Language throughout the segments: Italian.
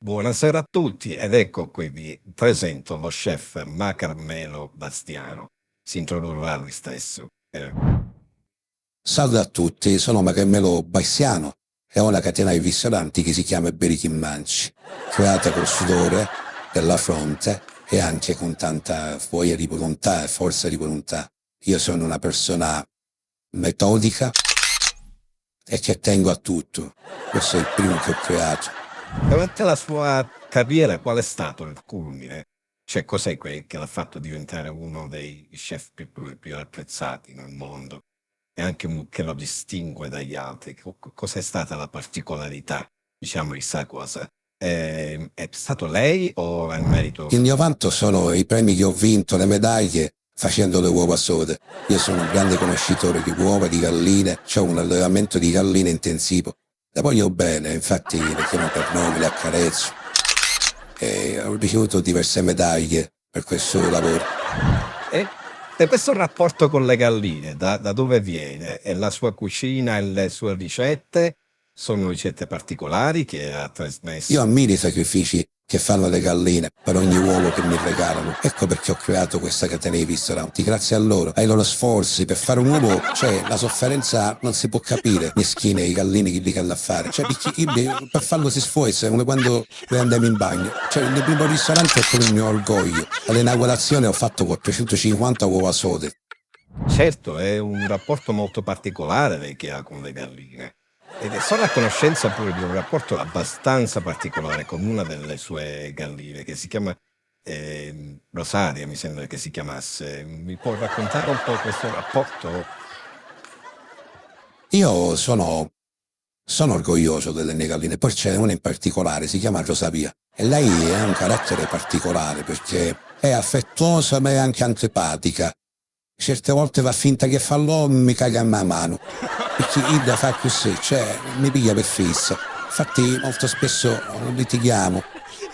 Buonasera a tutti ed ecco qui vi presento lo chef Carmelo Bastiano. Si introdurrà lui stesso. Salve a tutti, sono Carmelo Bastiano e ho una catena di ristoranti che si chiama Berichi Manci, creata col sudore della fronte e anche con tanta voglia di volontà e forza di volontà. Io sono una persona metodica e che tengo a tutto. Questo è il primo che ho creato. Durante la sua carriera qual è stato il culmine? Cioè cos'è che l'ha fatto diventare uno dei chef più apprezzati nel mondo? E anche che lo distingue dagli altri. Cos'è stata la particolarità, diciamo, di sta cosa? È stato lei o è il merito? Il mio vanto sono i premi che ho vinto, le medaglie, facendo le uova sode. Io sono un grande conoscitore di uova, di galline, ho un allevamento di galline intensivo. Le voglio bene, infatti le chiamo per nome, le accarezzo. E ho ricevuto diverse medaglie per questo lavoro. E questo rapporto con le galline, da dove viene? E la sua cucina e le sue ricette sono ricette particolari che ha trasmesso? Io ammiro i sacrifici che fanno le galline per ogni uovo che mi regalano. Ecco perché ho creato questa catena di ristoranti. Grazie a loro, ai loro sforzi per fare un uovo, cioè la sofferenza non si può capire. Meschine, i gallini che li canno a fare. Cioè per farlo si sforza, come quando noi andiamo in bagno. Cioè il mio primo ristorante è quello il mio orgoglio. All'inaugurazione ho fatto 450 uova sode. Certo, è un rapporto molto particolare lei che ha con le galline. Ed sono a conoscenza pure di un rapporto abbastanza particolare con una delle sue galline che si chiama Rosaria, mi sembra che si chiamasse. Mi può raccontare un po' questo rapporto? Io sono orgoglioso delle mie galline, poi c'è una in particolare, si chiama Rosaria, e lei ha un carattere particolare perché è affettuosa ma è anche antipatica. Certe volte va finta che fa l'uomo e mi caga a mano, perché Ida fa così, cioè mi piglia per fissa. Infatti molto spesso litighiamo.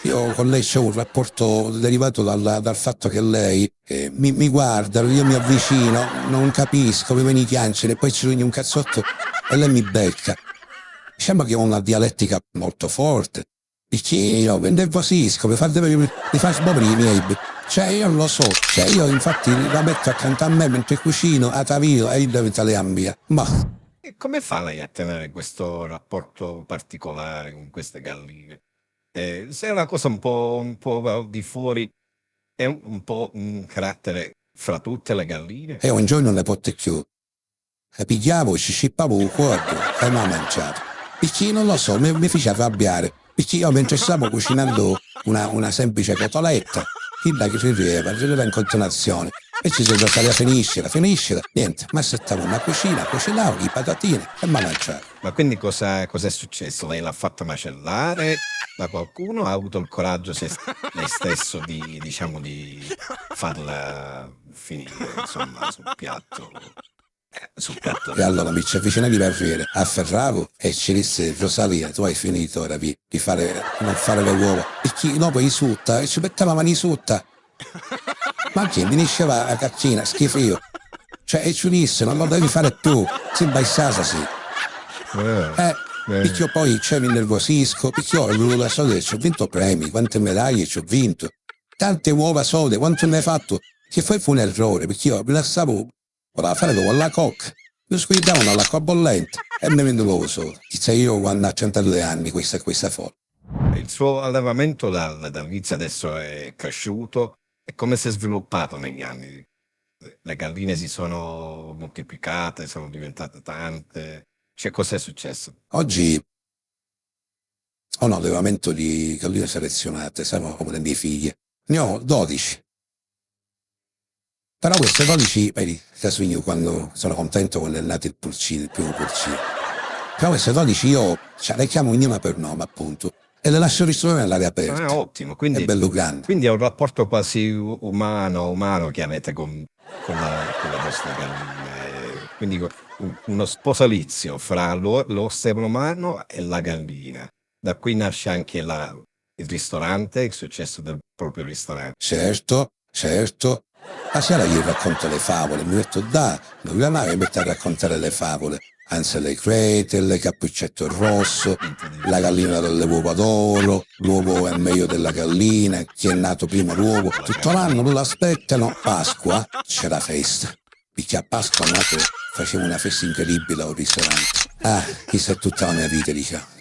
Io con lei c'ho un rapporto derivato dal fatto che lei mi guarda, io mi avvicino, non capisco, mi viene i piangere, poi ci rugno un cazzotto e lei mi becca. Diciamo che ho una dialettica molto forte, perché io mi nervosisco, mi fa sbobrire i miei... Cioè io lo so, cioè io infatti la metto accanto a me mentre cucino, a tavino e io devo italiana. Ma E come fa lei a tenere questo rapporto particolare con queste galline? Se è una cosa un po' al di fuori, è un po' un carattere fra tutte le galline. e un giorno ne potte più. E pigliavo, ci scippavo un quadro e mi ha mangiato. Perché non lo so, mi fece arrabbiare. Perché io mentre stavo cucinando una semplice cotoletta, il che rideva in continuazione. E ci sono stata finiscila, niente, ma aspettavo una cucina, cucinavo, i patatine e mi ha mangiato. Ma quindi cos'è successo? Lei l'ha fatta macellare da qualcuno? Ha avuto il coraggio lei stesso di, diciamo, di farla finire, insomma, sul piatto? Sul piatto. E allora mi ci avvicinavi per vedere, afferravo e ci disse Rosalia, tu hai finito ora di non fare le uova. Perché dopo i sutta, e ci metteva mani sutta. Ma che mi diceva la caccina, schifo io. Cioè, e ci disse, non lo devi fare più, si baissasa sì. Perché io poi mi nervosisco, perché io la sode, ci ho vinto premi, quante medaglie ci ho vinto. Tante uova sode, quanto ne hai fatto? Che poi fu un errore, perché io mi lasciavo, voleva fare con la cocca. Io squillavo all'acqua bollente e mi vendo l'uovo solo. Dice io quando ho 102 anni, questa forma. Il suo allevamento dall'inizio adesso è cresciuto e come si è sviluppato negli anni? Le galline si sono moltiplicate, sono diventate tante. Cioè, cos'è successo? Oggi ho un allevamento di galline selezionate, siamo come le mie figlie. Ne ho 12. Però queste 12, vedi, io quando sono contento quando è nato il pulcino, il primo pulcino. Però queste 12 io le chiamo ognuna per nome, appunto, e le lascio ristorare all'aria aperta. Ah, ottimo, quindi è bello grande. Quindi è un rapporto quasi umano che avete con le vostre galline. Quindi uno sposalizio fra l'essere umano e la gallina. Da qui nasce anche il ristorante, il successo del proprio ristorante. Certo. La sera gli racconto le favole, mi metto mi metto a raccontare le favole. Hansel e Gretel, Cappuccetto Rosso, la gallina dalle uova d'oro, l'uovo è meglio della gallina, chi è nato prima l'uovo, tutto l'anno lo aspettano, Pasqua c'è la festa, perché a Pasqua nato facevo una festa incredibile al ristorante. Questa è tutta la mia vita, diciamo.